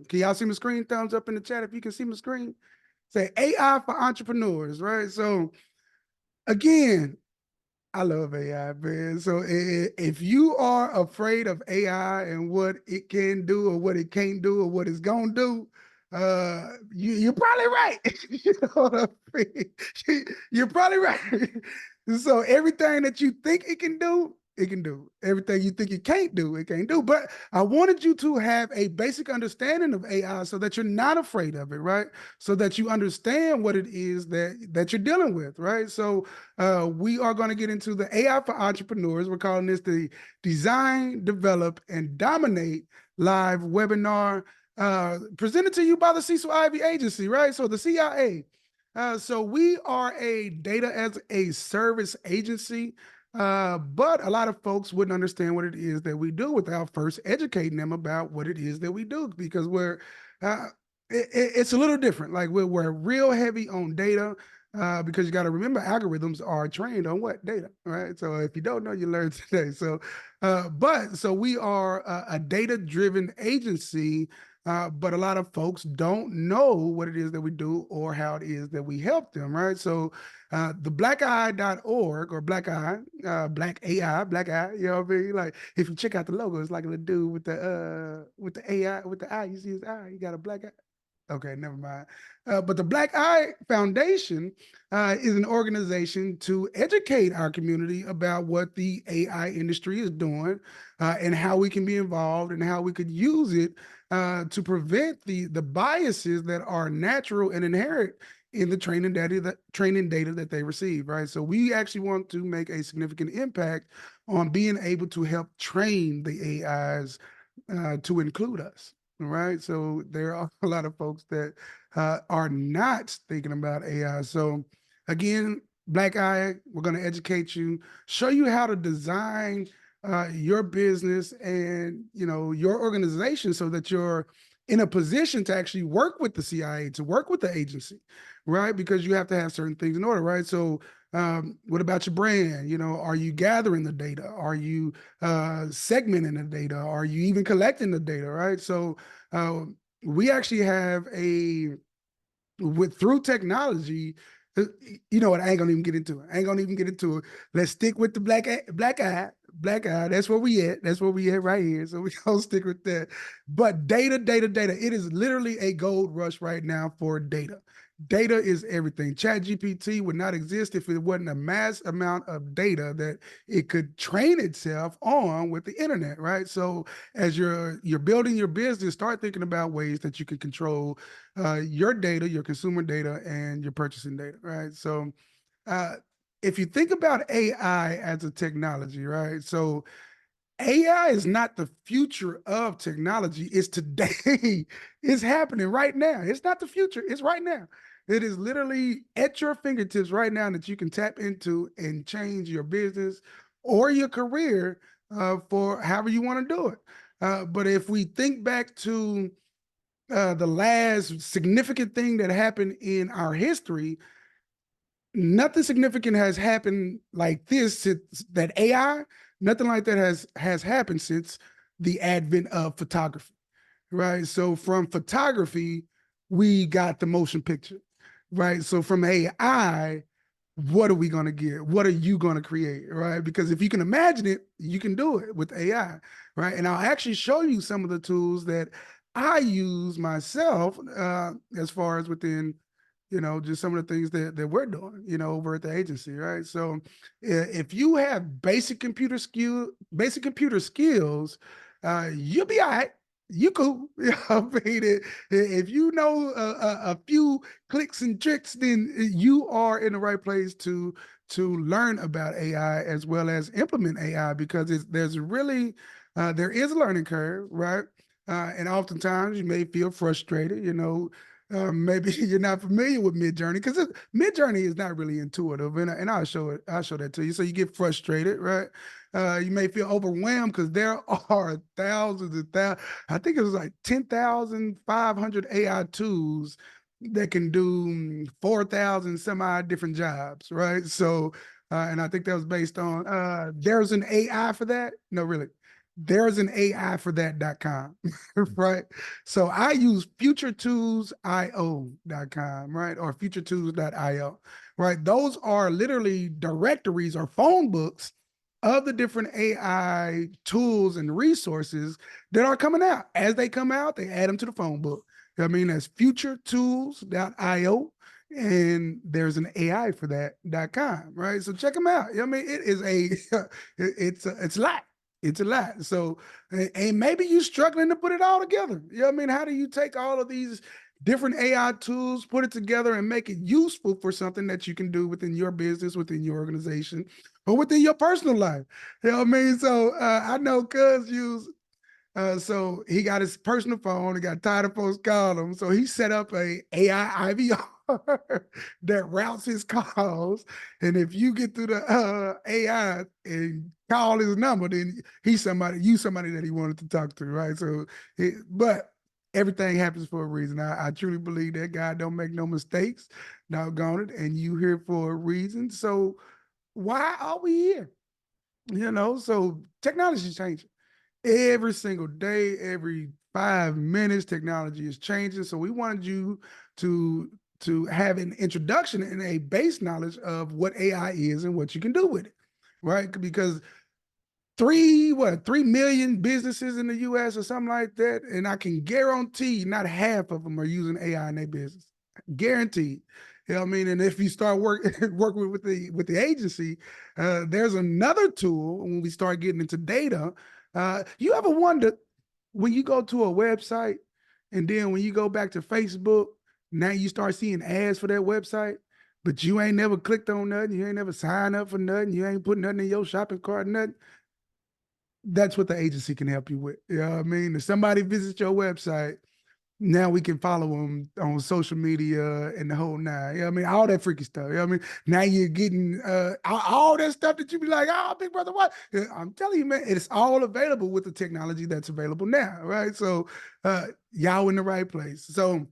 Can y'all see my screen? Thumbs up in the chat if you can see my screen. Say AI for entrepreneurs, right? So again, I love AI, man. So if you are afraid of AI and what it can do or what it can't do or what it's gonna do, you're probably right. You know what I mean? You're probably right. So everything that you think it can do, it can do. Everything you think it can't do, it can't do. But I wanted you to have a basic understanding of AI so that you're not afraid of it, right? So that you understand what it is that you're dealing with, right? So we are going to get into the AI for entrepreneurs. We're calling this the Design, Develop, and Dominate live webinar presented to you by the Cecil Ivey Agency, right? So the CIA. So we are a data as a service agency, but a lot of folks wouldn't understand what it is that we do without first educating them about what it is that we do, because it's a little different. Like we're real heavy on data, because you got to remember algorithms are trained on what data, right? So if you don't know, you learn today. So we are a data-driven agency, but a lot of folks don't know what it is that we do or how it is that we help them, right? So the bLakAi.org or bLakAi, bLakAi, you know what I mean? Like if you check out the logo, it's like a little dude with the AI, with the eye. You see his eye, he got a black eye. Okay, never mind. But the bLakAi Foundation is an organization to educate our community about what the AI industry is doing, and how we can be involved and how we could use it to prevent the biases that are natural and inherent in the training data that they receive, right? So we actually want to make a significant impact on being able to help train the AIs to include us. Right. So there are a lot of folks that are not thinking about AI. So again, bLakAi, we're going to educate you, show you how to design your business and your organization so that you're in a position to actually work with the CIA, to work with the agency, right? Because you have to have certain things in order, right? So what about your brand? Are you gathering the data? Are you segmenting the data? Are you even collecting the data, right? So uh, we actually have through technology. uh, You know what? I ain't gonna even get into it. I ain't gonna even get into it. Let's stick with the bLakAi. bLakAi. That's where we at. That's where we at right here. So we gonna stick with that. But data, data, data. It is literally a gold rush right now for data. Data is everything. ChatGPT would not exist if it wasn't a mass amount of data that it could train itself on with the internet, right? So as you're building your business, start thinking about ways that you can control your data, your consumer data, and your purchasing data, right? So uh, if you think about AI as a technology, right? So AI is not the future of technology. It's today. It's happening right now. It's not the future. It's right now. It is literally at your fingertips right now that you can tap into and change your business or your career for however you want to do it. But if we think back to the last significant thing that happened in our history, nothing significant has happened like this since that AI. Nothing like that has happened since the advent of photography, right? So from photography, we got the motion picture, right? So from AI, what are we going to get? What are you going to create, right? Because if you can imagine it, you can do it with AI, right? And I'll actually show you some of the tools that I use myself, as far as within, just some of the things that we're doing, over at the agency, right? So if you have basic computer skills, you'll be all right. You cool. You know what I mean? If you know a few clicks and tricks, then you are in the right place to learn about AI as well as implement AI, because there is a learning curve, right? And oftentimes you may feel frustrated, maybe you're not familiar with Midjourney, because Midjourney is not really intuitive, and I'll show it. I'll show that to you. So you get frustrated, right? You may feel overwhelmed because there are thousands and thousands. I think it was like 10,500 AI tools that can do 4,000 some odd different jobs, right? So, and I think that was based on there's an AI for that. No, really, there's an AI for that.com, right? So I use futuretoolsio.com, right? Or futuretools.io, right? Those are literally directories or phone books of the different AI tools and resources that are coming out. As they come out, they add them to the phone book. I mean, that's futuretools.io, and there's an AI for that.com, right? So check them out. I mean, it is it's a lot. It's a lot. So, and maybe you struggling to put it all together. You know what I mean? How do you take all of these different AI tools, put it together, and make it useful for something that you can do within your business, within your organization, or within your personal life? You know what I mean? So I know Cuz use so he got his personal phone. He got tired of folks calling him, so he set up a AI IVR that routes his calls. And if you get through the AI and call his number, then he's somebody that he wanted to talk to, right? So, but everything happens for a reason. I truly believe that God don't make no mistakes, doggone it, and you here for a reason. So, why are we here? So technology is changing every single day, every 5 minutes, technology is changing. So we wanted you to have an introduction and a base knowledge of what AI is and what you can do with it, right? Because 3 million businesses in the US or something like that, and I can guarantee not half of them are using AI in their business. Guaranteed. You know what I mean? And if you start working with the agency, there's another tool when we start getting into data. You ever wonder when you go to a website and then when you go back to Facebook, now you start seeing ads for that website, but you ain't never clicked on nothing, you ain't never signed up for nothing, you ain't put nothing in your shopping cart, nothing. That's what the agency can help you with. You know what I mean? If somebody visits your website, now we can follow them on social media and the whole nine. You know what I mean? All that freaky stuff. You know what I mean? Now you're getting all that stuff that you be like, oh, big brother, what? I'm telling you, man, it's all available with the technology that's available now, right? So y'all in the right place. So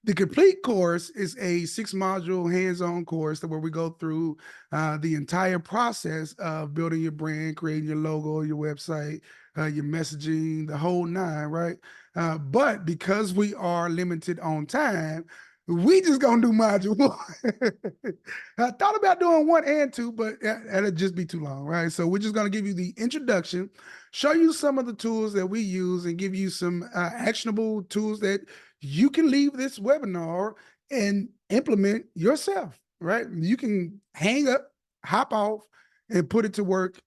the complete course is a 6-module hands-on course where we go through the entire process of building your brand, creating your logo, your website, your messaging, the whole nine, right? But because we are limited on time, we just gonna do module 1. I thought about doing 1 and 2, but that'd just be too long, right? So we're just gonna give you the introduction, show you some of the tools that we use, and give you some actionable tools that you can leave this webinar and implement yourself, right? You can hang up, hop off, and put it to work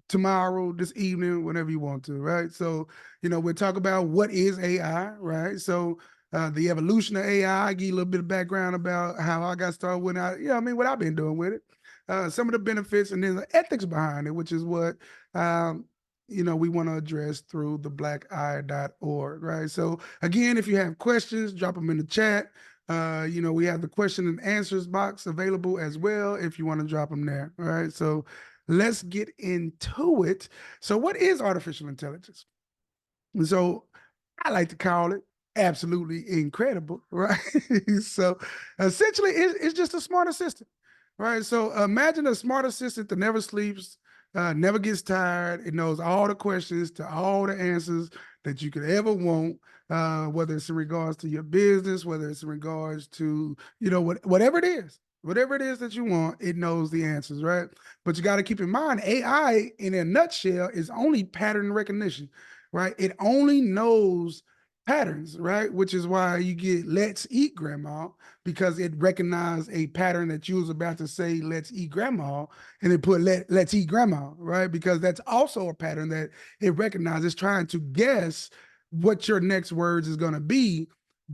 tomorrow, this evening, whenever you want to, right? So, we'll talk about what is AI, right? So, the evolution of AI, I give you a little bit of background about how I got started what I've been doing with it, some of the benefits, and then the ethics behind it, which is what we want to address through the bLakAi.org, right? So again, if you have questions, drop them in the chat. We have the question and answers box available as well if you want to drop them there, all right? So let's get into it. So what is artificial intelligence? And so I like to call it absolutely incredible, right? So essentially, it's just a smart assistant, right? So imagine a smart assistant that never sleeps, never gets tired. It knows all the questions to all the answers that you could ever want, whether it's in regards to your business, whether it's in regards to, whatever it is. Whatever it is that you want, it knows the answers, right? But you got to keep in mind, AI in a nutshell is only pattern recognition, right? It only knows patterns, right? Which is why you get let's eat grandma, because it recognized a pattern that you was about to say, let's eat grandma, and it put let's eat grandma, right? Because that's also a pattern that it recognizes, trying to guess what your next words is going to be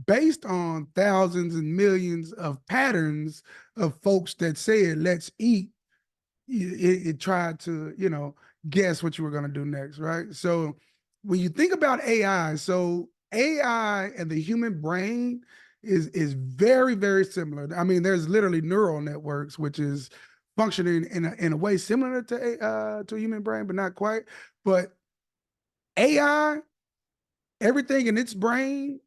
based on thousands and millions of patterns of folks that said let's eat. It tried to, guess what you were going to do next, right? So when you think about AI, so AI and the human brain is very, very similar. I mean, there's literally neural networks, which is functioning in a way similar to a human brain, but not quite. But AI, everything in its brain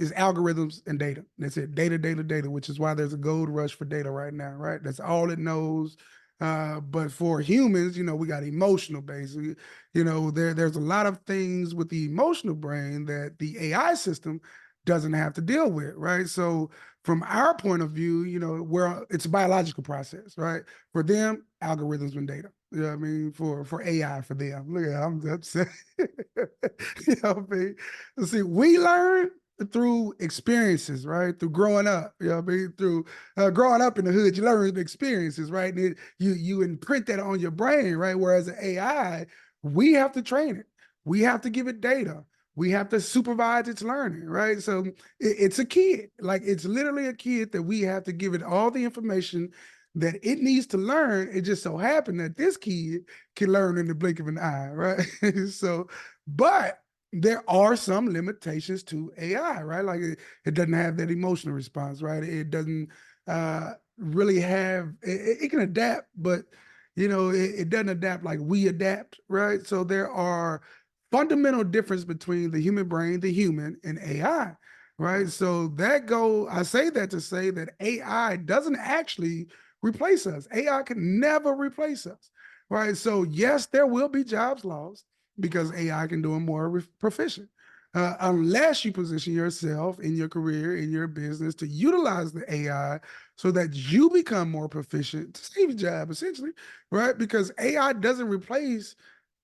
is algorithms and data. That's it. Data, data, data, which is why there's a gold rush for data right now, right? That's all it knows. But for humans, we got emotional base. There's a lot of things with the emotional brain that the AI system doesn't have to deal with, right? So from our point of view, where it's a biological process, right? For them, algorithms and data. You know what I mean? For AI, for them. Look at I'm upset. You know what I mean? See, we learn through experiences, right? Through growing up, you know what I mean? Through growing up in the hood, you learn experiences, right? And you imprint that on your brain, right? Whereas the AI, we have to train it. We have to give it data. We have to supervise its learning, right? So it's a kid. Like it's literally a kid that we have to give it all the information that it needs to learn. It just so happened that this kid can learn in the blink of an eye, right? So, but there are some limitations to AI, right? Like it doesn't have that emotional response, right? It doesn't really have, it can adapt, but it doesn't adapt like we adapt, right? So there are fundamental difference between the human brain, the human, and AI, right? So I say that to say that AI doesn't actually replace us. AI can never replace us, right? So yes, there will be jobs lost because AI can do them more proficient. Unless you position yourself in your career, in your business to utilize the AI so that you become more proficient to save a job, essentially, right? Because AI doesn't replace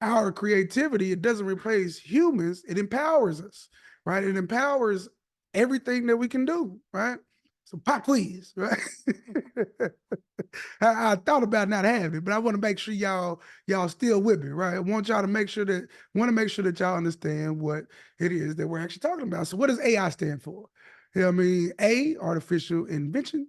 our creativity, it doesn't replace humans, it empowers us, right? It empowers everything that we can do, right? So pop quiz, right? I thought about not having it, but I want to make sure y'all still with me, right? I want y'all to want to make sure that y'all understand what it is that we're actually talking about. So what does AI stand for? You know what I mean? A, artificial invention.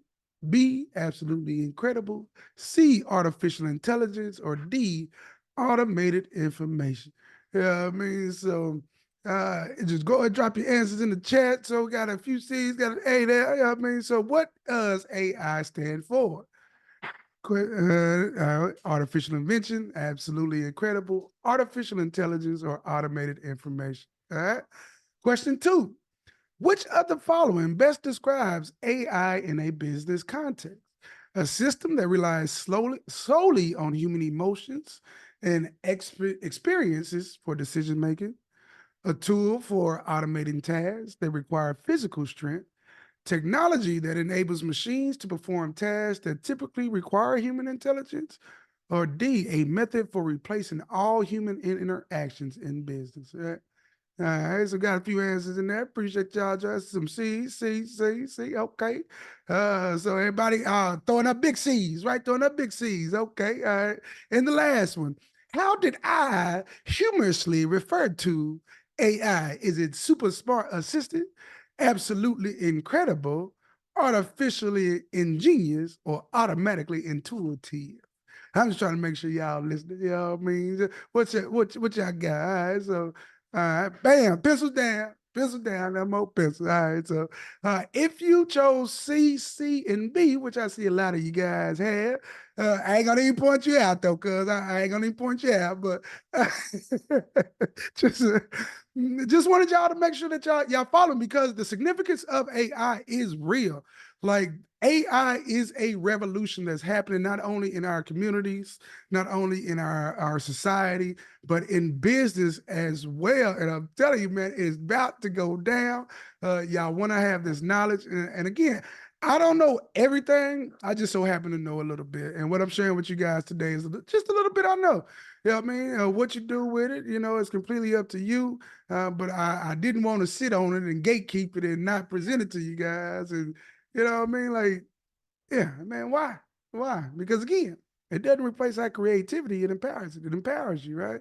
B, absolutely incredible. C, artificial intelligence. Or D, automated information. Yeah, I mean, so just go and drop your answers in the chat. So we got a few C's, got an A there. You know what I mean, so what does AI stand for? Artificial invention, absolutely incredible. Artificial intelligence or automated information. All right. Question 2. Which of the following best describes AI in a business context? A system that relies solely on human emotions and experiences for decision making, a tool for automating tasks that require physical strength, technology that enables machines to perform tasks that typically require human intelligence, or D, a method for replacing all human interactions in business. Right? All right, so got a few answers in there. Appreciate y'all. Just some C's, C. Okay. So everybody throwing up big C's, right? Throwing up big C's. Okay. All right. And the last one. How did I humorously refer to AI? Is it super smart assistant, absolutely incredible, artificially ingenious, or automatically intuitive? I'm just trying to make sure y'all listening. You know what I mean? What y'all got? All right, so all right, bam, pencil down, got more pencils. All right, so if you chose C, and B, which I see a lot of you guys have, I ain't gonna even point you out though, cuz I ain't gonna even point you out, but just just wanted y'all to make sure that y'all follow because the significance of AI is real. Like AI is a revolution that's happening not only in our communities, not only in our society, but in business as well. And I'm telling you, man, it's about to go down. Y'all want to have this knowledge. And again, I don't know everything. I just so happen to know a little bit. And what I'm sharing with you guys today is just a little bit I know. You know what I mean? What you do with it, it's completely up to you. But I didn't want to sit on it and gatekeep it and not present it to you guys. And you know what I mean? Like, yeah, man, why? Why? Because again, it doesn't replace our creativity, it empowers it. It empowers you, right?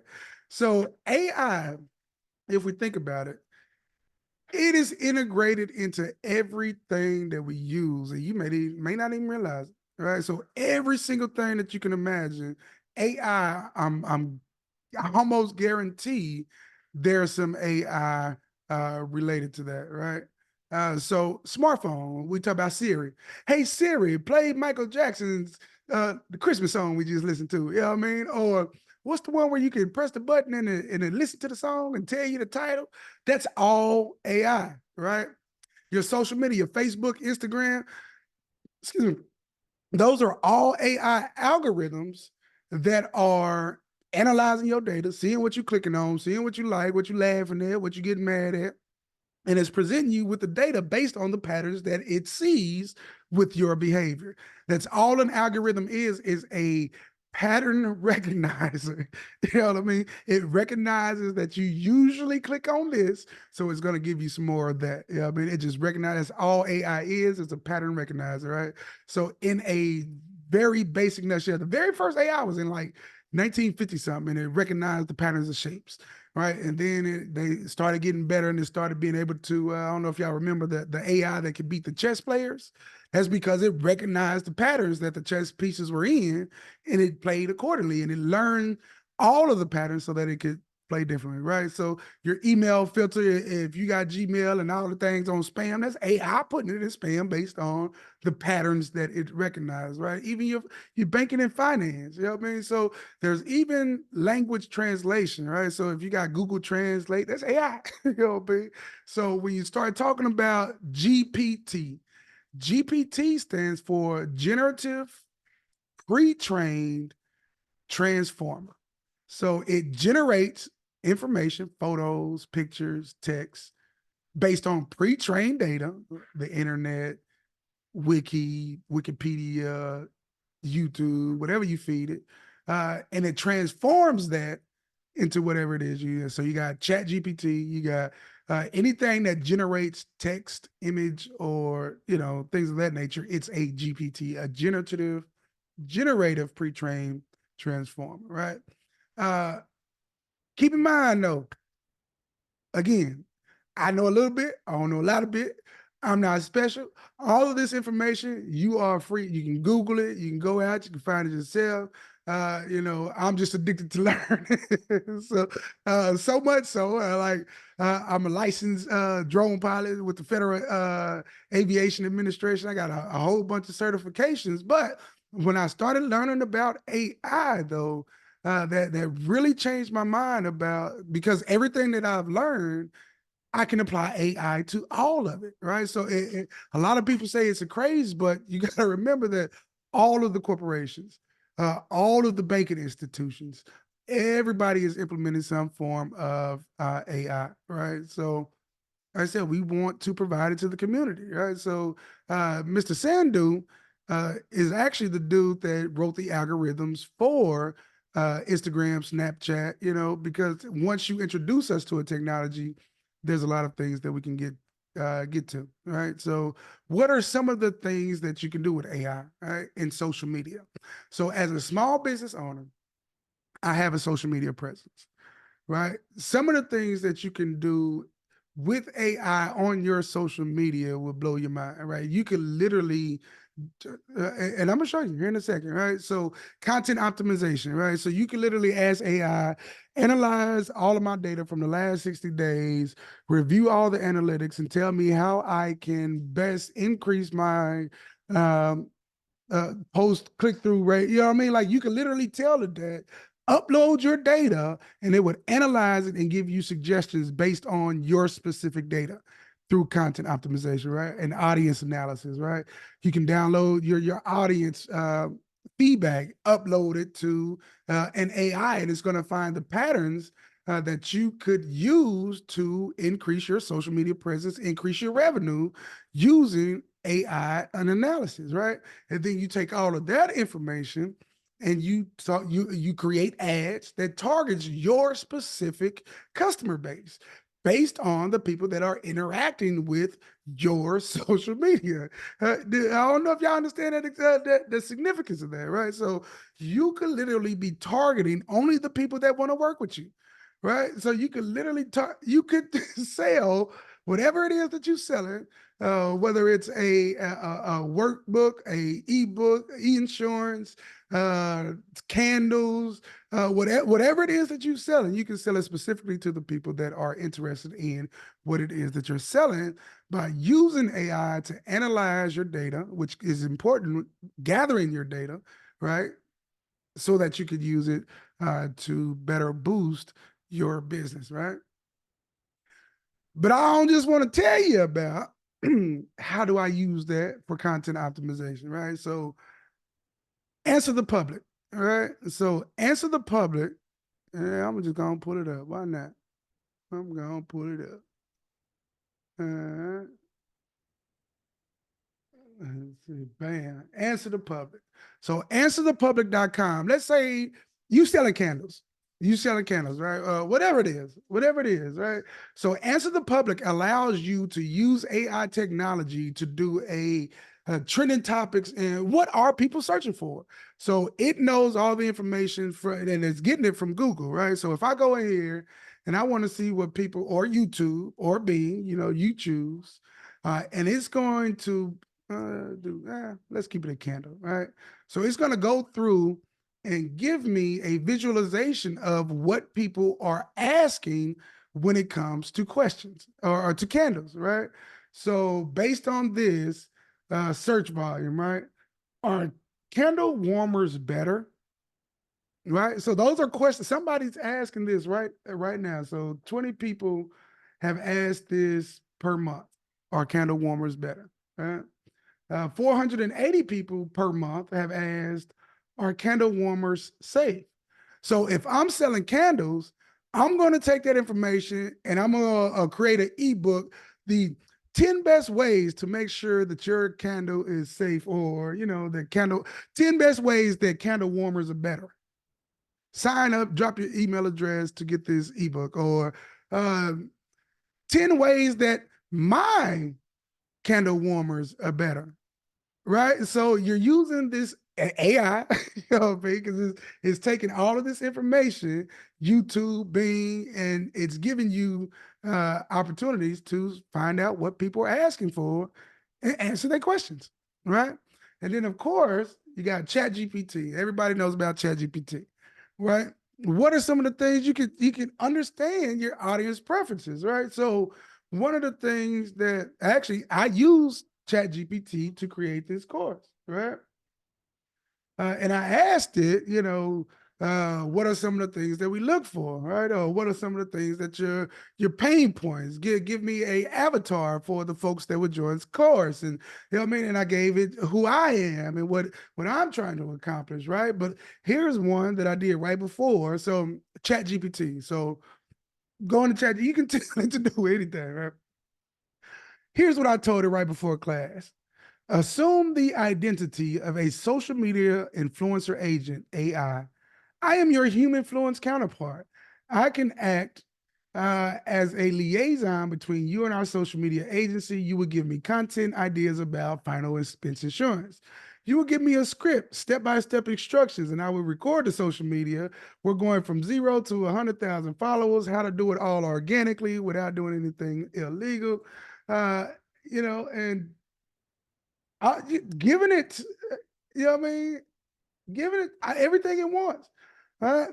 So AI, if we think about it, it is integrated into everything that we use, and you may not even realize it, right? So every single thing that you can imagine, AI, I almost guarantee there's some AI related to that, right? So smartphone, we talk about Siri. Hey Siri, play Michael Jackson's the Christmas song we just listened to. You know what I mean? Or what's the one where you can press the button and then listen to the song and tell you the title? That's all AI, right? Your social media, Facebook, Instagram, excuse me, Those are all AI algorithms that are analyzing your data, seeing what you're clicking on, seeing what you like, what you laughing at, what you getting mad at, and it's presenting you with the data based on the patterns that it sees with your behavior. That's all an algorithm is a pattern recognizer. You know what I mean? It recognizes that you usually click on this, so it's going to give you some more of that. You know what I mean? It just recognizes all AI is. It's a pattern recognizer, right? So in a very basic nutshell, the very first AI was in like 1950 something, and it recognized the patterns of shapes, right? And then they started getting better, and it started being able to, I don't know if y'all remember the AI that could beat the chess players. That's because it recognized the patterns that the chess pieces were in, and it played accordingly, and it learned all of the patterns so that it could play differently, right? So your email filter, if you got Gmail and all the things on spam, that's AI putting it in spam based on the patterns that it recognized, right? Even your banking and finance, you know what I mean? So there's even language translation, right? So if you got Google Translate, that's AI, you know what I mean? So when you start talking about GPT, GPT stands for Generative Pre-trained Transformer. So it generates information, photos, pictures, text based on pre-trained data, the internet, Wikipedia, YouTube, whatever you feed it, and it transforms that into whatever it is you. So you got Chat GPT, you got anything that generates text, image, or things of that nature. It's a GPT, a generative pre-trained transformer, right? Uh, Keep in mind though, again, I know a little bit, I don't know a lot of bit. I'm not special. All of this information, you are free. You can Google it, you can go out, you can find it yourself. I'm just addicted to learning. So much so, I'm a licensed drone pilot with the Federal Aviation Administration. I got a whole bunch of certifications. But when I started learning about AI, though, that really changed my mind about, because everything that I've learned, I can apply AI to all of it, right? So a lot of people say it's a craze, but you got to remember that all of the corporations, all of the banking institutions, everybody is implementing some form of AI, right? So like I said, we want to provide it to the community, right? So Mr. Sandhu is actually the dude that wrote the algorithms for Instagram, Snapchat, because once you introduce us to a technology, there's a lot of things that we can get to, right? So what are some of the things that you can do with AI, right, in social media? So as a small business owner, I have a social media presence, right? Some of the things that you can do with AI on your social media will blow your mind, right? You can literally, and I'm gonna show you here in a second, right? So content optimization, right? So you can literally ask AI, analyze all of my data from the last 60 days, review all the analytics, and tell me how I can best increase my um, post click through rate. You know what I mean? Like you can literally tell it that upload your data and it would analyze it and give you suggestions based on your specific data through content optimization, right? And audience analysis, right? You can download your audience feedback, upload it to an AI, and it's going to find the patterns that you could use to increase your social media presence, increase your revenue using AI and analysis, right? And then you take all of that information and you create ads that targets your specific customer base based on the people that are interacting with your social media. I don't know if y'all understand the significance of that, right? So you could literally be targeting only the people that want to work with you, right? So you could literally you could sell whatever it is that you're selling, whether it's a workbook, a ebook, e-insurance, candles, whatever it is that you sell, and you can sell it specifically to the people that are interested in what it is that you're selling by using AI to analyze your data, which is important, gathering your data, right? So that you could use it to better boost your business, right? But I don't just want to tell you about how do I use that for content optimization, right? So Answer the public. All right. So answer the public. Yeah, I'm just gonna pull it up. Why not? I'm gonna pull it up. Uh, let's see, bam. Answer the public. So answerthepublic.com. Let's say you selling candles. You selling candles, right? Whatever it is, right? So Answer the Public allows you to use AI technology to do a trending topics and what are people searching for. So it knows all the information from and it's getting it from Google, right? So if I go in here and I want to see what people or YouTube or Bing, you choose, and it's going to let's keep it a candle, right? So it's going to go through and give me a visualization of what people are asking when it comes to questions or to candles, right? So based on this search volume, right, are candle warmers better? Right. So those are questions. Somebody's asking this right now. So 20 people have asked this per month. Are candle warmers better? Right? 480 people per month have asked, are candle warmers safe? So if I'm selling candles, I'm going to take that information and I'm going to create an ebook, the 10 best ways to make sure that your candle is safe, or, the 10 best ways that candle warmers are better. Sign up, drop your email address to get this ebook, or uh, 10 ways that my candle warmers are better, right? So you're using this AI, because it's taking all of this information, YouTube, Bing, and it's giving you opportunities to find out what people are asking for and answer their questions, right? And then, of course, you got ChatGPT. Everybody knows about ChatGPT, right? What are some of the things you can understand your audience preferences, right? So one of the things that actually I use ChatGPT to create this course, right? And I asked it, what are some of the things that we look for, right? Or what are some of the things that your pain points? Give me a avatar for the folks that would join this course, and And I gave it who I am and what I'm trying to accomplish, right? But here's one that I did right before. So ChatGPT. So going to Chat, you can tell it to do anything, right? Here's what I told it right before class. Assume the identity of a social media influencer agent, AI. I am your human influence counterpart. I can act as a liaison between you and our social media agency. You would give me content ideas about final expense insurance. You will give me a script, step-by-step instructions, and I will record the social media. We're going from 0 to 100,000 followers, how to do it all organically without doing anything illegal. Uh, and giving it, you know what I mean? Giving it everything it wants.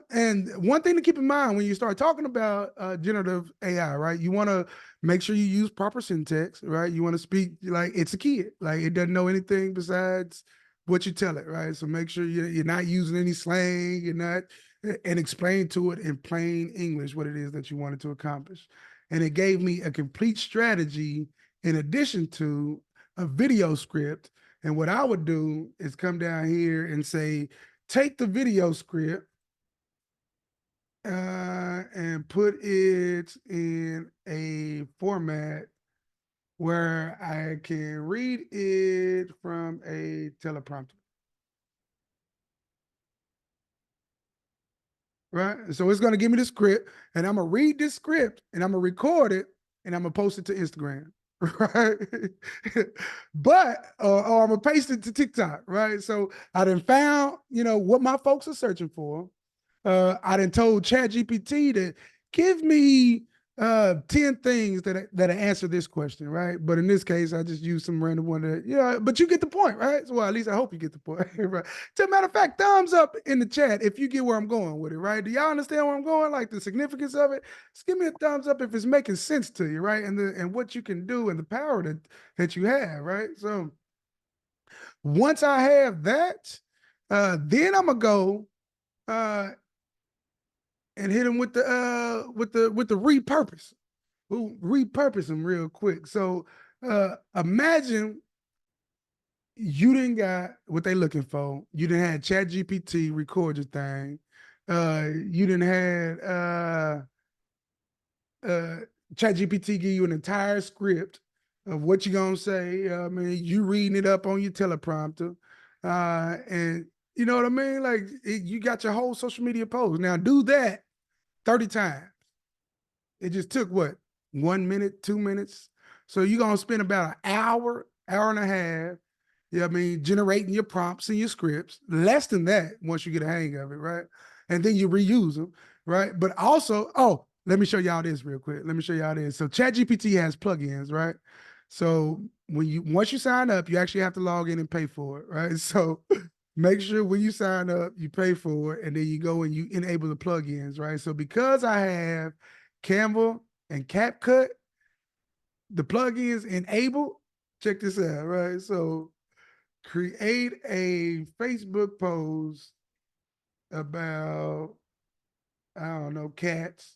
And one thing to keep in mind when you start talking about generative AI, right? You want to make sure you use proper syntax, right? You want to speak like it's a kid, like it doesn't know anything besides what you tell it, right? So make sure you're not using any slang, you're not, and explain to it in plain English what it is that you wanted to accomplish. And it gave me a complete strategy in addition to a video script. And what I would do is come down here and say, take the video script and put it in a format where I can read it from a teleprompter. Right. So it's going to give me the script, and I'm going to read this script, and I'm going to record it, and I'm going to post it to Instagram. Right. But, or I'm going to paste it to TikTok. Right. So I done found, what my folks are searching for. I done told ChatGPT to give me 10 things that answer this question, right? But in this case, I just use some random one that, but you get the point, right? So, well, at least I hope you get the point, right? As a matter of fact, thumbs up in the chat if you get where I'm going with it, right? Do y'all understand where I'm going? Like the significance of it? Just give me a thumbs up if it's making sense to you, right? And what you can do and the power that you have, right? So once I have that, then I'm gonna go uh, and hit them with the repurpose. We'll repurpose them real quick. So imagine you didn't got what they looking for. You didn't have Chat GPT record your thing. You didn't had uh Chat GPT give you an entire script of what you gonna say. I mean, you reading it up on your teleprompter. And you know what I mean? Like you got your whole social media post. Now do that 30 times. It just took what, 1 minute, 2 minutes. So you're gonna spend about an hour, hour and a half, you know what I mean, generating your prompts and your scripts. Less than that once you get a hang of it, right? And then you reuse them, right? But also, oh, let me show y'all this real quick. Let me show y'all this. So ChatGPT has plugins, right? So once you sign up, you actually have to log in and pay for it, right? So make sure when you sign up, you pay for it, and then you go and you enable the plugins, right? So because I have Canva and CapCut, the plugins enabled, check this out, right? So create a Facebook post about, I don't know, cats,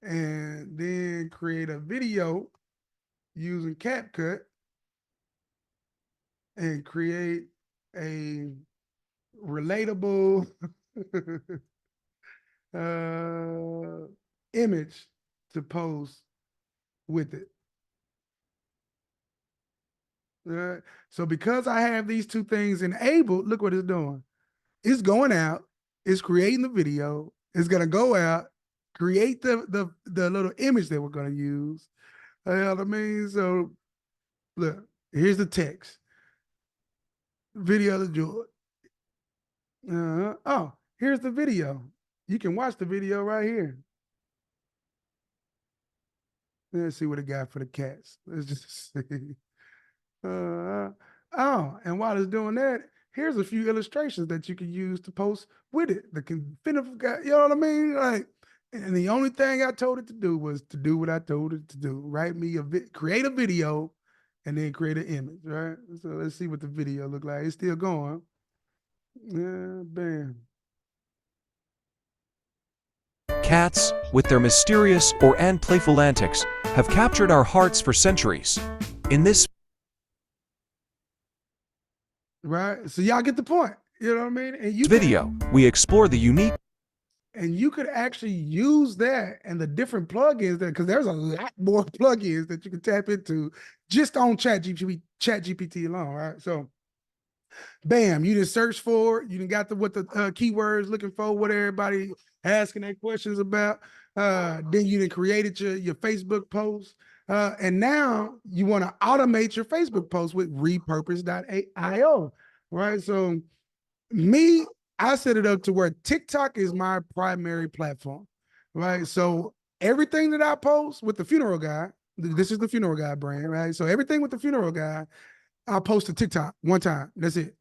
and then create a video using CapCut and create a relatable image to post with it. All right. So because I have these two things enabled, look what it's doing. It's going out, it's creating the video, it's gonna go out, create the little image that we're gonna use. You know what I mean? So look, here's the text. Video to joy. Oh, here's the video. You can watch the video right here. Let's see what it got for the cats. Let's just see. Uh, oh, and while it's doing that, here's a few illustrations that you can use to post with it. The can you know what I mean? Like, and the only thing I told it to do was to do what I told it to do. Write me create a video, and then create an image. Right. So let's see what the video look like. It's still going. Yeah, bam. Cats, with their mysterious and playful antics, have captured our hearts for centuries. In this Right. So y'all get the point. You know what I mean? And you video, we explore the unique and you could actually use that and the different plugins that, because there's a lot more plugins that you can tap into just on ChatGPT alone, right? So bam, you just search for it, you done got what the keywords looking for, what everybody asking their questions about. Then you done created your Facebook post. And now you want to automate your Facebook post with repurpose.io, right? So me, I set it up to where TikTok is my primary platform, right? So everything that I post with the funeral guy, this is the funeral guy brand, right? So everything with the funeral guy, I'll post to TikTok one time. That's it.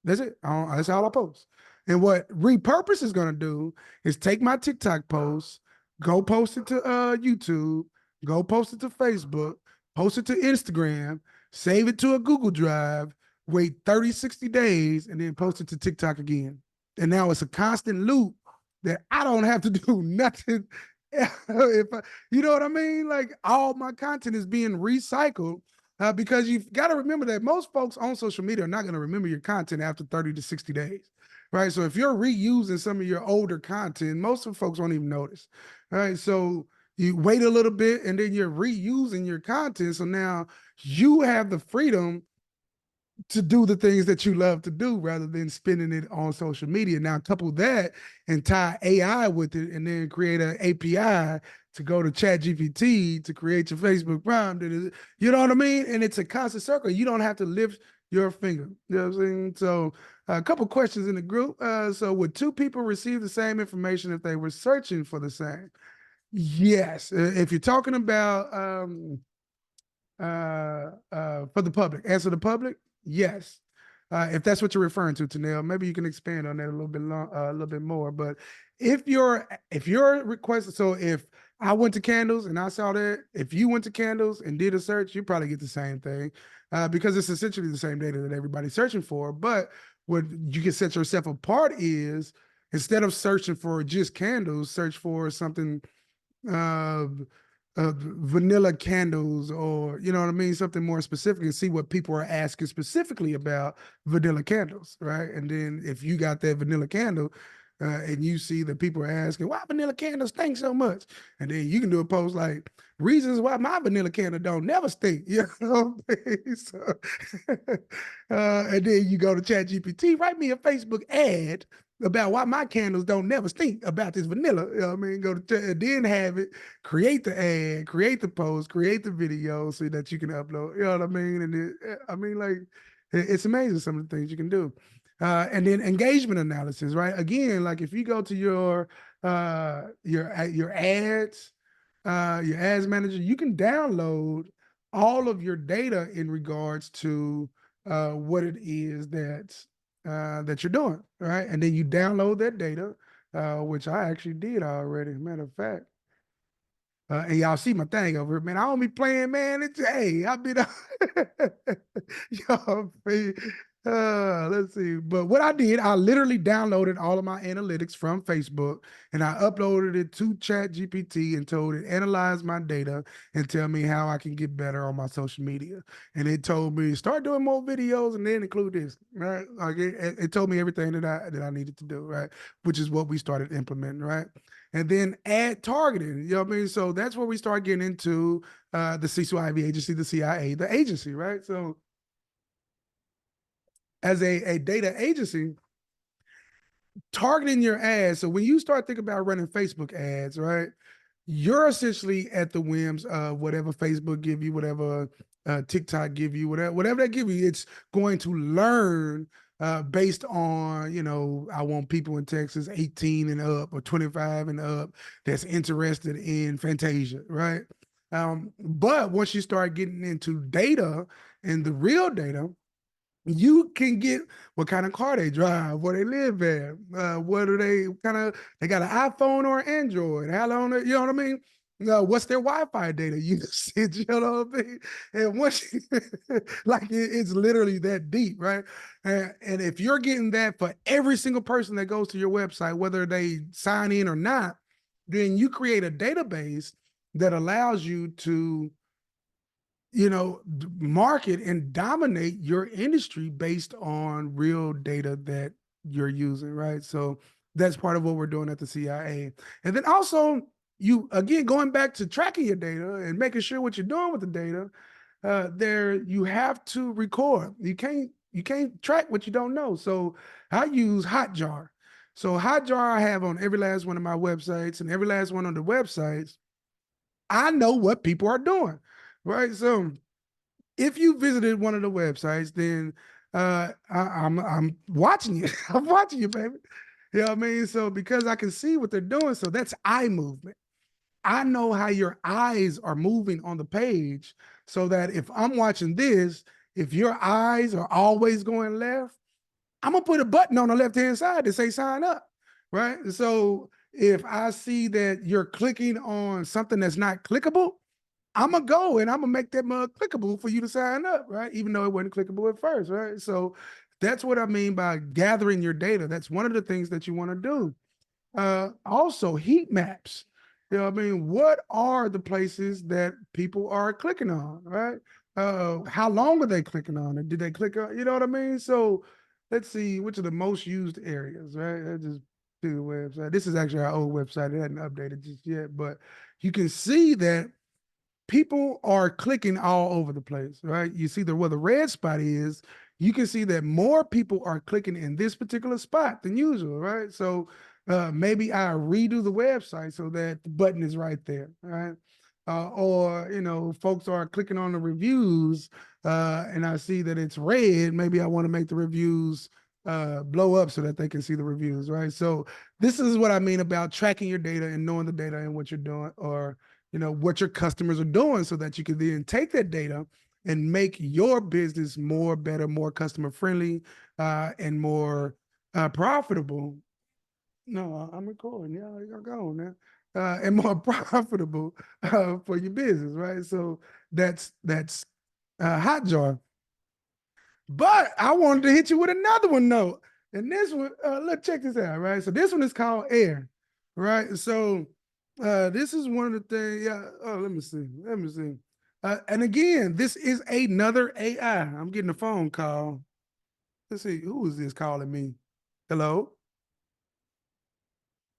That's it. That's all I post. And what repurpose is going to do is take my TikTok post, go post it to YouTube, go post it to Facebook, post it to Instagram, save it to a Google Drive, wait 30, 60 days, and then post it to TikTok again. And now it's a constant loop that I don't have to do nothing. You know what I mean? Like all my content is being recycled because you've got to remember that most folks on social media are not going to remember your content after 30 to 60 days, right? So if you're reusing some of your older content, most of the folks won't even notice, right? So you wait a little bit and then you're reusing your content. So now you have the freedom to do the things that you love to do rather than spending it on social media. Now, couple that and tie AI with it and then create an API to go to ChatGPT to create your Facebook prompt. You know what I mean? And it's a constant circle. You don't have to lift your finger. You know what I'm saying? So a couple questions in the group. So would two people receive the same information if they were searching for the same? Yes. If you're talking about for the public, answer the public, yes. If that's what you're referring to, Tanel, maybe you can expand on that a little bit more. But if you're requesting, so if I went to Candles and I saw that, if you went to Candles and did a search, you probably get the same thing because it's essentially the same data that everybody's searching for. But what you can set yourself apart is instead of searching for just candles, search for something vanilla candles, or you know what I mean, something more specific, and see what people are asking specifically about vanilla candles, right? And then if you got that vanilla candle, and you see that people are asking why vanilla candles stink so much, and then you can do a post like reasons why my vanilla candle don't never stink. You know what I mean? So, and then you go to Chat GPT, write me a Facebook ad about why my candles don't never stink about this vanilla. You know what I mean? Go to then have it, create the ad, create the post, create the video so that you can upload. You know what I mean? And I mean, like, it's amazing some of the things you can do. And then engagement analysis, right? Again, like if you go to your ads manager, you can download all of your data in regards to what it is that you're doing, right? And then you download that data, which I actually did already. Matter of fact, and y'all see my thing over here, man. I don't be playing, man. It's hey, I've been y'all. Let's see. But what I did, I literally downloaded all of my analytics from Facebook and I uploaded it to Chat GPT and told it analyze my data and tell me how I can get better on my social media. And it told me start doing more videos and then include this, right? Like it told me everything that I needed to do, right? Which is what we started implementing, right? And then ad targeting, you know what I mean? So that's where we start getting into the CISO agency, the CIA, the agency, right? So as a data agency, targeting your ads. So when you start thinking about running Facebook ads, right, you're essentially at the whims of whatever Facebook give you, whatever TikTok give you, whatever they give you. It's going to learn based on, I want people in Texas 18 and up or 25 and up that's interested in Fantasia, right? But once you start getting into data and the real data, you can get what kind of car they drive, where they live at, what are they they got an iPhone or an Android, how long, you know what I mean? What's their Wi-Fi data usage, you know what I mean? And once, like it's literally that deep, right? And if you're getting that for every single person that goes to your website, whether they sign in or not, then you create a database that allows you to market and dominate your industry based on real data that you're using, right? So that's part of what we're doing at the CIA. And then also, you again going back to tracking your data and making sure what you're doing with the data. There you have to record. You can't track what you don't know. So I use Hotjar. So Hotjar I have on every last one of my websites, and every last one of the websites, I know what people are doing, right? So if you visited one of the websites, then I'm watching you. I'm watching you, baby. You know what I mean? So because I can see what they're doing, so that's eye movement. I know how your eyes are moving on the page, so that if I'm watching this, if your eyes are always going left, I'm gonna put a button on the left hand side to say sign up, right? So if I see that you're clicking on something that's not clickable, I'm gonna go and I'm gonna make that mug clickable for you to sign up, right? Even though it wasn't clickable at first, right? So that's what I mean by gathering your data. That's one of the things that you want to do. Also, heat maps. You know what I mean? What are the places that people are clicking on, right? How long are they clicking on it? Did they click on, you know what I mean? So let's see, which are the most used areas, right? I just do the website. This is actually our old website. It hadn't updated just yet, but you can see that people are clicking all over the place, right? You see where the red spot is, you can see that more people are clicking in this particular spot than usual, right? So maybe I redo the website so that the button is right there, right? Or folks are clicking on the reviews, and I see that it's red. Maybe I want to make the reviews blow up so that they can see the reviews, right? So this is what I mean about tracking your data and knowing the data and what you're doing, or what your customers are doing, so that you can then take that data and make your business more better, more customer friendly, and more profitable. No, I'm recording. Yeah, you're going now. And more profitable for your business, right? So that's Hotjar. But I wanted to hit you with another one though. And this one, let's check this out, right? So this one is called Air, right? So This is one of the things. Yeah. Oh, let me see. Let me see. And again, this is another AI. I'm getting a phone call. Let's see. Who is this calling me? Hello.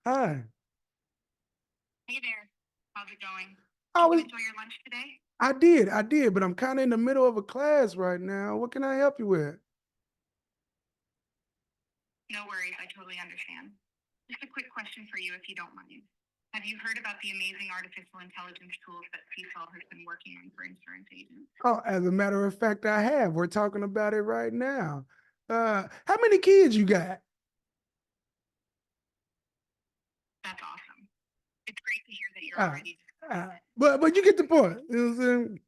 Hi. Hey there. How's it going? I Did you was. enjoy your lunch today? I did, but I'm kind of in the middle of a class right now. What can I help you with? No worries, I totally understand. Just a quick question for you if you don't mind. Have you heard about the amazing artificial intelligence tools that CSOL has been working on for insurance agents? Oh, as a matter of fact, I have. We're talking about it right now. How many kids you got? That's awesome. It's great to hear that you're Uh, already discovering it. but you get the point. You know what I'm saying?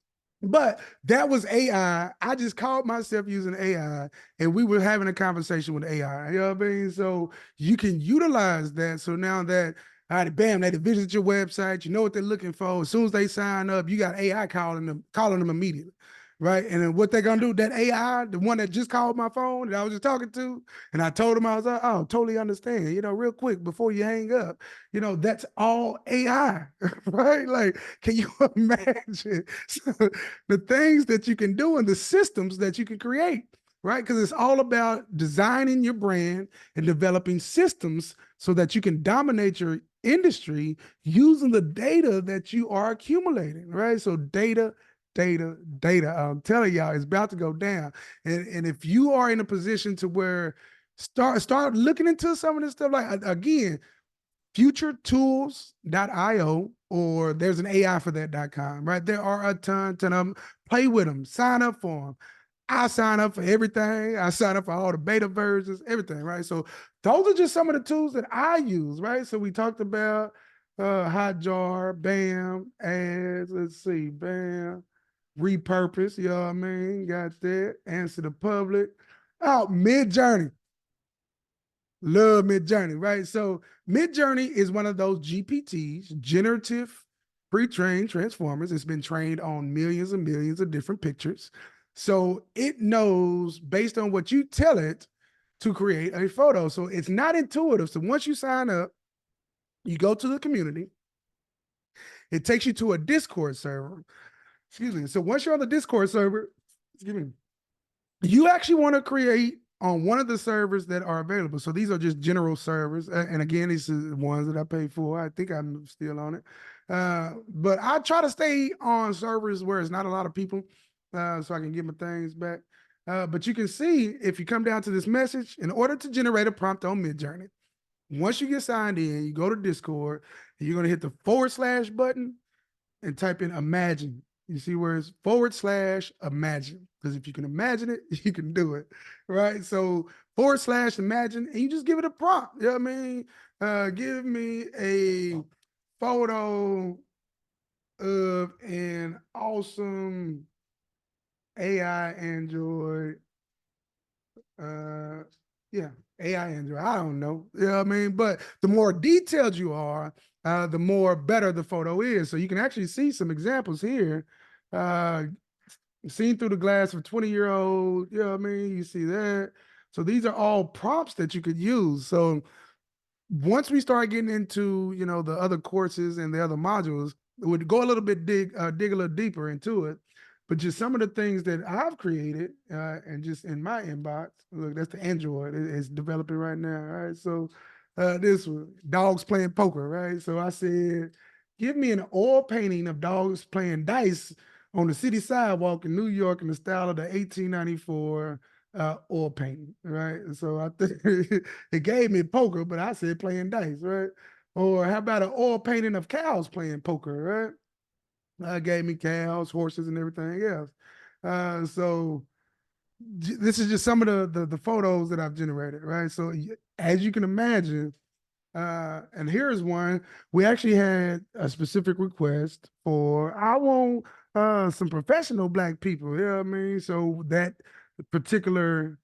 But that was AI. I just called myself using AI, and we were having a conversation with AI. You know what I mean? So you can utilize that. So now that, all right, bam, they visit your website, you know what they're looking for. As soon as they sign up, you got AI calling them immediately. Right. And then what they're gonna do, that AI, the one that just called my phone that I was just talking to, and I told him, I was like, oh, totally understand. You know, real quick before you hang up, you know, that's all AI, right? Like, can you imagine the things that you can do and the systems that you can create, right? Because it's all about designing your brand and developing systems so that you can dominate your industry using the data that you are accumulating, right? So data. I'm telling y'all, it's about to go down. And if you are in a position to where start looking into some of this stuff, like again, futuretools.io, or there's an AI for that.com, right? There are a ton of them. Play with them, sign up for them. I sign up for everything. I sign up for all the beta versions, everything, right? So those are just some of the tools that I use, right? So we talked about Hotjar, Bam, ads, let's see, Bam, repurpose, you know what I mean? Got that. Answer the public. Oh, Mid Journey. Love Mid Journey, right? So Mid Journey is one of those GPTs, generative pre-trained transformers. It's been trained on millions and millions of different pictures. So it knows based on what you tell it to create a photo. So it's not intuitive. So once you sign up, you go to the community, it takes you to a Discord server. Excuse me. So once you're on the Discord server, excuse me, you actually want to create on one of the servers that are available. So these are just general servers. And again, these are the ones that I paid for. I think I'm still on it. But I try to stay on servers where it's not a lot of people so I can get my things back. But you can see if you come down to this message, in order to generate a prompt on Midjourney, once you get signed in, you go to Discord, and you're going to hit the / button and type in imagine. You see where it's / imagine. Because if you can imagine it, you can do it. Right. So / imagine, and you just give it a prompt. You know what I mean? Give me a photo of an awesome AI Android. Uh yeah, AI Android. I don't know. You know what I mean? But the more detailed you are, the more better the photo is. So you can actually see some examples here. Uh, seen through the glass of 20-year-old, you know what I mean? You see that. So these are all prompts that you could use. So once we start getting into, you know, the other courses and the other modules, it would go a little bit dig a little deeper into it. But just some of the things that I've created and just in my inbox, look, that's the Android. It's developing right now, right? So this one, dogs playing poker, right? So I said, give me an oil painting of dogs playing dice on the city sidewalk in New York in the style of the 1894 oil painting, right? So I think it gave me poker, but I said playing dice, right? Or how about an oil painting of cows playing poker, right? Gave me cows, horses, and everything else. So this is just some of the photos that I've generated, right? So as you can imagine, and here's one. We actually had a specific request for I want some professional black people. You know what I mean? So that particular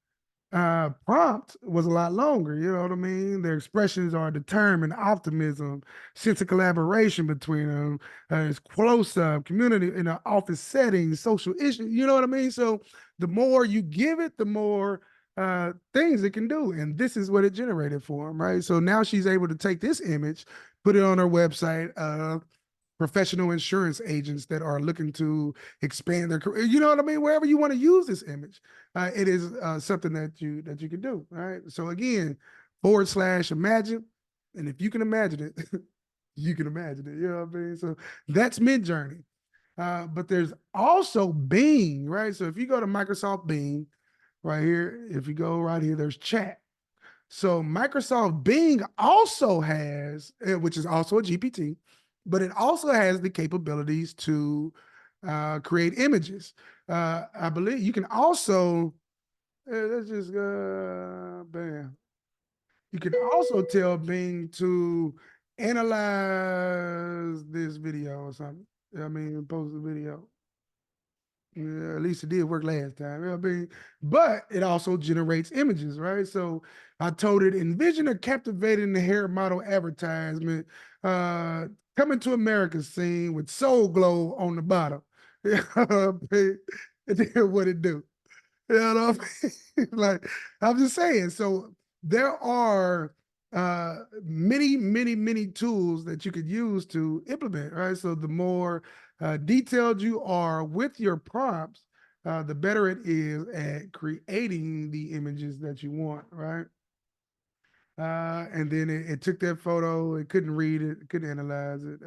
prompt was a lot longer. You know what I mean? Their expressions are determined, optimism, sense of collaboration between them, it's close up, community in an office setting, social issues. You know what I mean? So the more you give it, the more things it can do. And this is what it generated for them, right? So now she's able to take this image, put it on our website. Professional insurance agents that are looking to expand their career. You know what I mean? Wherever you want to use this image, it is something that you can do. All right. So again, / imagine, and if you can imagine it, you can imagine it. You know what I mean? So that's Midjourney. But there's also Bing, right? So if you go to Microsoft Bing, right here, if you go right here, there's chat. So Microsoft Bing also has, which is also a GPT, but it also has the capabilities to create images. I believe you can also, let's just bam. You can also tell Bing to analyze this video or something. I mean, post a video. Yeah, at least it did work last time. You know what I mean? But it also generates images, right? So I told it, envision a captivating hair model advertisement coming to America scene with Soul Glow on the bottom. You know what I mean? And then what it do? You know what I mean? Like, I'm just saying. So there are many tools that you could use to implement, right? So the more detailed you are with your prompts, the better it is at creating the images that you want, right? And then it took that photo, it couldn't read it, couldn't analyze it.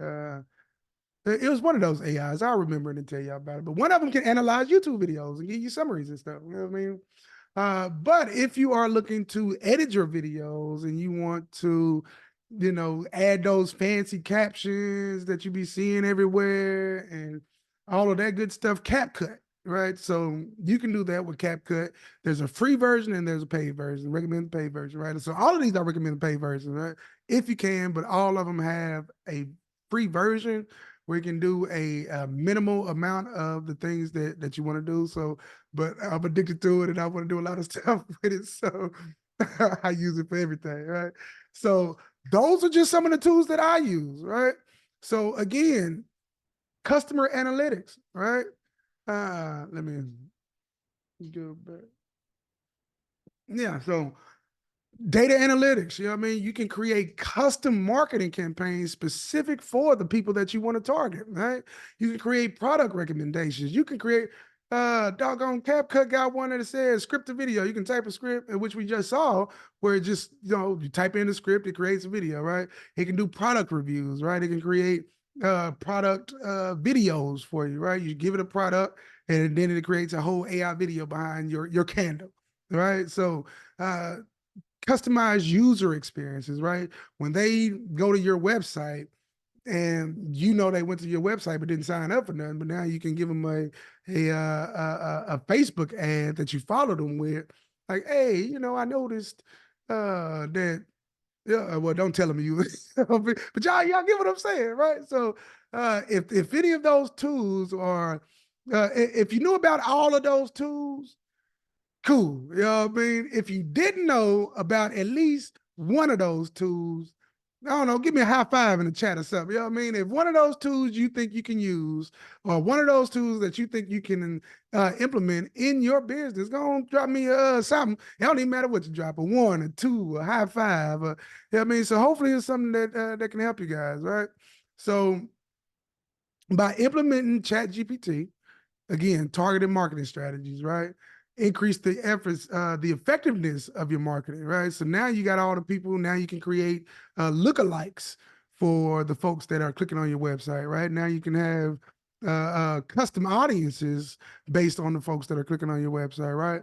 It was one of those AIs. I'll remember it and tell you about it. But one of them can analyze YouTube videos and give you summaries and stuff. You know what I mean? But if you are looking to edit your videos and you want to, add those fancy captions that you be seeing everywhere and all of that good stuff, CapCut, right? So you can do that with CapCut. There's a free version and there's a paid version. Recommend the paid version, right? So all of these I recommend the paid version, right? If you can, but all of them have a free version where you can do a minimal amount of the things that you want to do. So, but I'm addicted to it and I want to do a lot of stuff with it. So I use it for everything, right? So those are just some of the tools that I use, right? So again, customer analytics, right? Let me go back. Yeah, so data analytics, you know what I mean? You can create custom marketing campaigns specific for the people that you want to target, right? You can create product recommendations. You can create doggone CapCut got one that says script a video. You can type a script, which we just saw, where it just, you type in the script, it creates a video, right? It can do product reviews, right? It can create product videos for you, right? You give it a product and then it creates a whole AI video behind your candle, right? So customized user experiences, right? When they go to your website and they went to your website but didn't sign up for nothing, but now you can give them a Facebook ad that you followed them with, like, hey, I noticed that. Yeah, well, don't tell them you, but y'all get what I'm saying, right? So, if any of those tools are, if you knew about all of those tools, cool. You know what I mean? If you didn't know about at least one of those tools, I don't know, give me a high five in the chat or something. You know what I mean? If one of those tools you think you can use, or one of those tools that you think you can implement in your business, go on, drop me something. It don't even matter what you drop, a 1, a 2, a high five. You know what I mean? So hopefully it's something that can help you guys, right? So by implementing ChatGPT, again, targeted marketing strategies, right? Increase the efforts, the effectiveness of your marketing, right? So now you got all the people, now you can create lookalikes for the folks that are clicking on your website, right? Now you can have custom audiences based on the folks that are clicking on your website, right?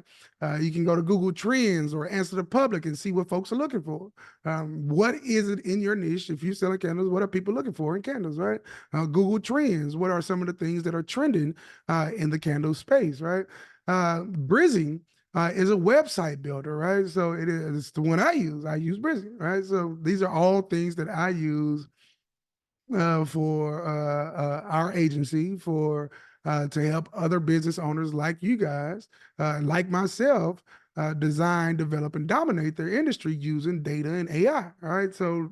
You can go to Google Trends or Answer the Public and see what folks are looking for. What is it in your niche? If you're selling candles, what are people looking for in candles, right? Google Trends, what are some of the things that are trending in the candle space, right? Brizzing is a website builder, right? So it's the one I use. I use Brizzing, right? So these are all things that I use for our agency to help other business owners like you guys, like myself, design, develop, and dominate their industry using data and AI. All right, so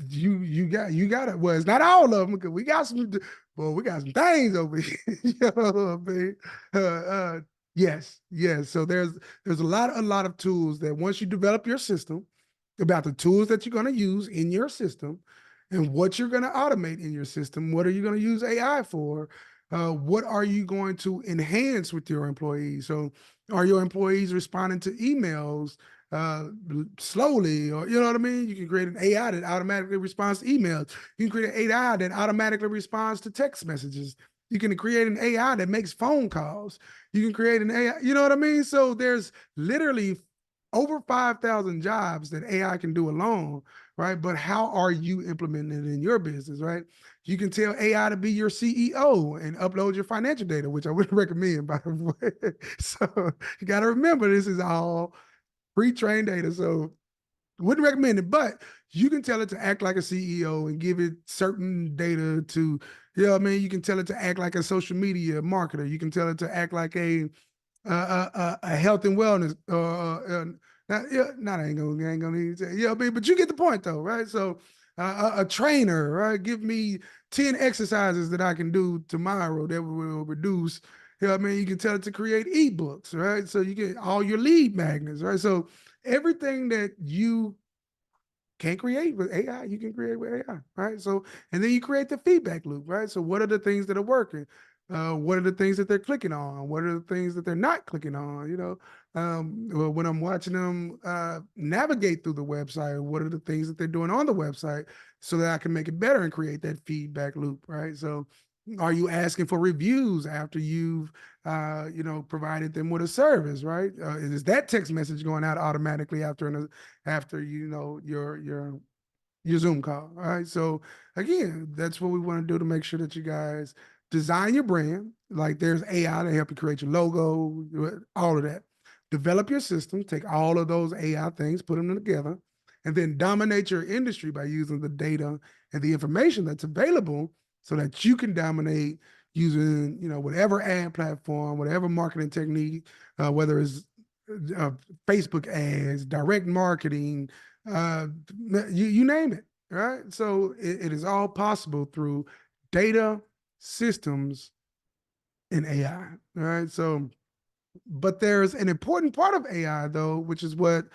you got it. Well, it's not all of them because we got some. Well, we got some things over here. You know what I mean? Yes. So there's a lot of tools that once you develop your system, about the tools that you're going to use in your system, and what you're going to automate in your system. What are you going to use AI for? What are you going to enhance with your employees? So, are your employees responding to emails uh, slowly, or you know what I mean? You can create an AI that automatically responds to emails. You can create an AI that automatically responds to text messages. You can create an AI that makes phone calls. You can create an AI, you know what I mean? So there's literally over 5,000 jobs that AI can do alone, right? But how are you implementing it in your business, right? You can tell AI to be your CEO and upload your financial data, which I wouldn't recommend, by the way. So you got to remember, this is all pre-trained data. So wouldn't recommend it, but you can tell it to act like a CEO and give it certain data to, you know what I mean? You can tell it to act like a social media marketer. You can tell it to act like a health and wellness. Not I ain't gonna need to say, yeah, but you get the point though, right? So a trainer, right? Give me 10 exercises that I can do tomorrow that will reduce. You know what I mean? You can tell it to create ebooks, right? So you get all your lead magnets, right? So everything that you can't create with AI, you can create with AI, right? So, and then you create the feedback loop, right? So, what are the things that are working? What are the things that they're clicking on? What are the things that they're not clicking on? You know, well, when I'm watching them navigate through the website, what are the things that they're doing on the website so that I can make it better and create that feedback loop, right? So, are you asking for reviews after you've provided them with a service, right? Is that text message going out automatically after your Zoom call? All right. So again, that's what we want to do to make sure that you guys design your brand. Like there's AI to help you create your logo, all of that. Develop your system, take all of those AI things, put them together, and then dominate your industry by using the data and the information that's available so that you can dominate using, whatever ad platform, whatever marketing technique, whether it's uh, Facebook ads, direct marketing, uh, you name it, right? So it is all possible through data, systems, and AI, right? So, but there's an important part of AI though, which is what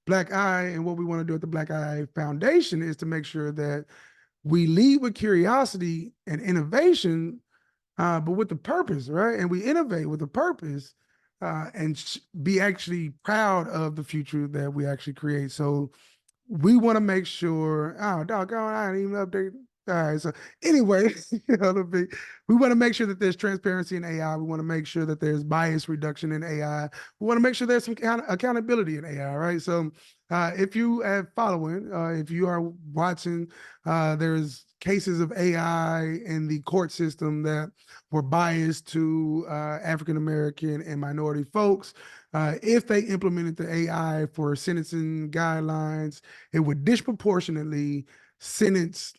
bLakAi and what we want to do at the bLakAi Foundation is to make sure that we lead with curiosity and innovation, but with the purpose, right? And we innovate with a purpose, and be actually proud of the future that we actually create. So we want to make sure. Oh, doggone, I didn't even update. All right. So anyway, we want to make sure that there's transparency in AI. We want to make sure that there's bias reduction in AI. We want to make sure there's some accountability in AI. Right. So if you are following, if you are watching, there's cases of AI in the court system that were biased to African American and minority folks. If they implemented the AI for sentencing guidelines, it would disproportionately sentence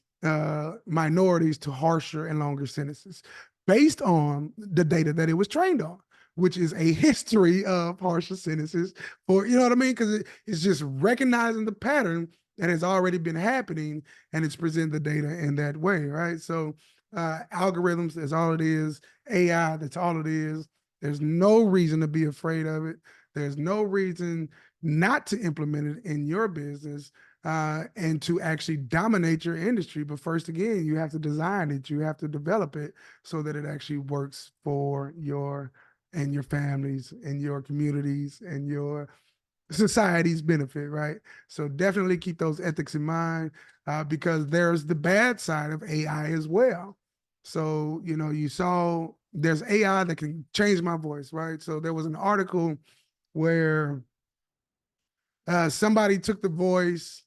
minorities to harsher and longer sentences based on the data that it was trained on, which is a history of harsher sentences for, you know what I mean? Because it's just recognizing the pattern that has already been happening and it's presenting the data in that way, right? So algorithms, that's all it is. AI, that's all it is. There's no reason to be afraid of it. There's no reason not to implement it in your business and to actually dominate your industry. But first, again, you have to design it, you have to develop it so that it actually works for your and your families and your communities and your society's benefit, right? So definitely keep those ethics in mind because there's the bad side of AI as well. So, you saw there's AI that can change my voice, right? So there was an article where somebody took the voice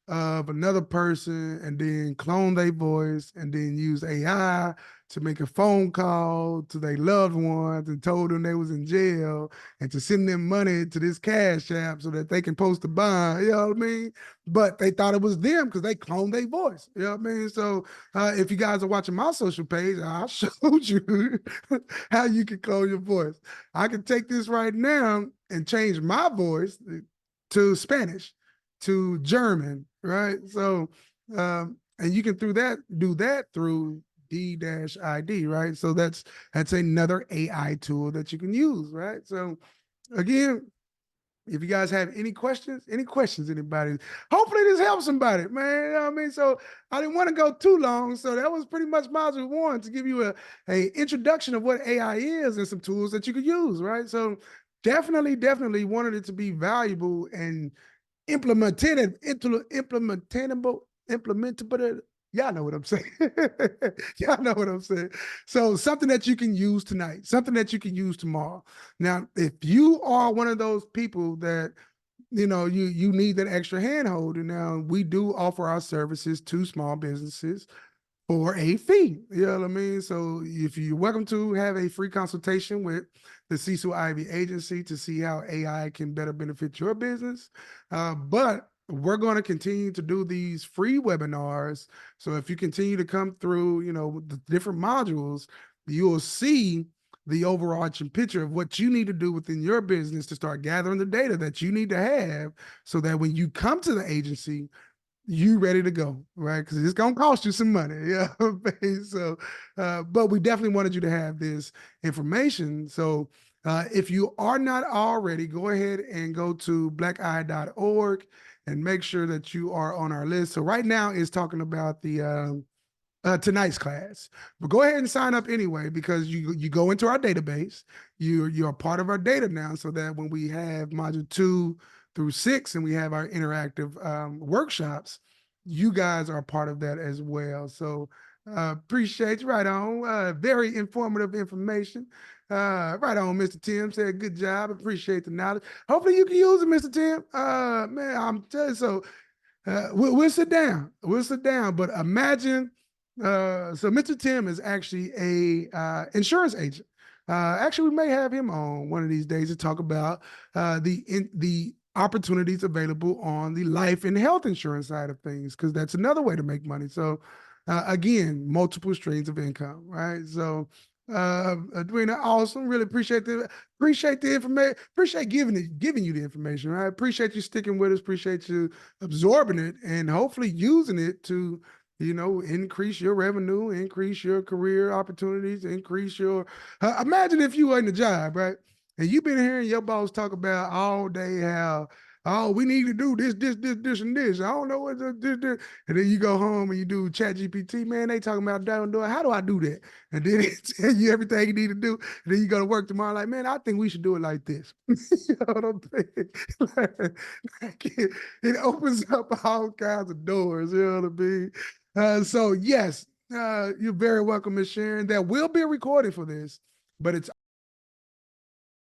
of another person and then clone their voice and then use AI to make a phone call to their loved ones and told them they was in jail and to send them money to this cash app so that they can post a bond, you know what I mean? But they thought it was them because they cloned their voice, you know what I mean? So if you guys are watching my social page, I showed you how you can clone your voice. I can take this right now and change my voice to Spanish, to German, right? So, and you can do that through D-ID, right? So that's another AI tool that you can use, right? So again, If you guys have any questions, anybody, hopefully this helps somebody, man. You know what I mean? So I didn't want to go too long. So that was pretty much module one to give you a introduction of what AI is and some tools that you could use, right? So definitely wanted it to be valuable and implementable. Y'all know what I'm saying. Y'all know what I'm saying. So something that you can use tonight, something that you can use tomorrow. Now, if you are one of those people that you need that extra handhold, and now we do offer our services to small businesses for a fee. You know what I mean? So if you're welcome to have a free consultation with the Cecil Ivy Agency to see how AI can better benefit your business. But we're going to continue to do these free webinars. So if you continue to come through, the different modules, you will see the overarching picture of what you need to do within your business to start gathering the data that you need to have so that when you come to the agency, you ready to go, right? Because it's gonna cost you some money, yeah. So, but we definitely wanted you to have this information. So, if you are not already, go ahead and go to bLakAi.org and make sure that you are on our list. So right now it's talking about the tonight's class, but go ahead and sign up anyway because you go into our database. You're a part of our data now, so that when we have module 2 through 6 and we have our interactive workshops, you guys are part of that as well. So appreciate you. Right on. Very informative information. Right on, Mr. Tim said, good job. Appreciate the knowledge. Hopefully you can use it, Mr. Tim. Man, I'm telling you, so we'll sit down. We'll sit down. But imagine, so Mr. Tim is actually a insurance agent. Actually, we may have him on one of these days to talk about the opportunities available on the life and health insurance side of things, because that's another way to make money. So again, multiple streams of income, right? So Edwina, awesome. Really appreciate the information. Appreciate giving you the information, right? Appreciate you sticking with us. Appreciate you absorbing it and hopefully using it to, increase your revenue, increase your career opportunities, increase your. Imagine if you were in the job, right? And you've been hearing your boss talk about all day how, oh, we need to do this, and this. I don't know what this. And then you go home and you do Chat GPT, man, they talking about doing, how do I do that? And then it tell you everything you need to do. And then you go to work tomorrow, like, man, I think we should do it like this. You know what I'm saying? It opens up all kinds of doors, you know what I mean? So yes, you're very welcome, Miss Sharon. There will be a recording for this, but it's